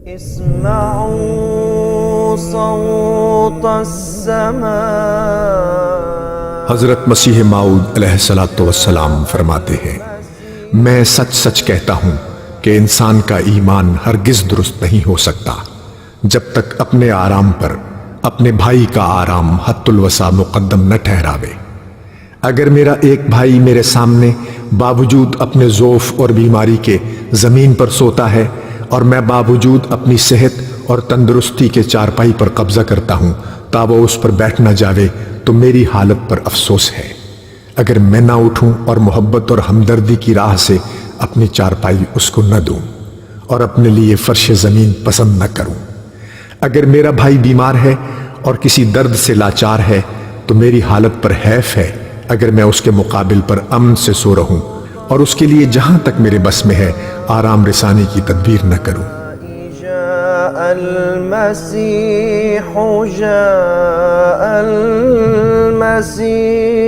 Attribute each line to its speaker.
Speaker 1: اسمعوا صوت السماء۔
Speaker 2: حضرت مسیح موعود علیہ السلام فرماتے ہیں، میں سچ سچ کہتا ہوں کہ انسان کا ایمان ہرگز درست نہیں ہو سکتا جب تک اپنے آرام پر اپنے بھائی کا آرام حد الوسع مقدم نہ ٹھہراوے۔ اگر میرا ایک بھائی میرے سامنے باوجود اپنے ضعف اور بیماری کے زمین پر سوتا ہے اور میں باوجود اپنی صحت اور تندرستی کے چارپائی پر قبضہ کرتا ہوں تا وہ اس پر بیٹھ نہ جاوے تو میری حالت پر افسوس ہے۔ اگر میں نہ اٹھوں اور محبت اور ہمدردی کی راہ سے اپنی چارپائی اس کو نہ دوں اور اپنے لیے فرش زمین پسند نہ کروں۔ اگر میرا بھائی بیمار ہے اور کسی درد سے لاچار ہے تو میری حالت پر حیف ہے اگر میں اس کے مقابل پر امن سے سو رہوں اور اس کے لیے جہاں تک میرے بس میں ہے آرام رسانی کی تدبیر نہ کروں۔
Speaker 1: جاء المسيح جاء المسيح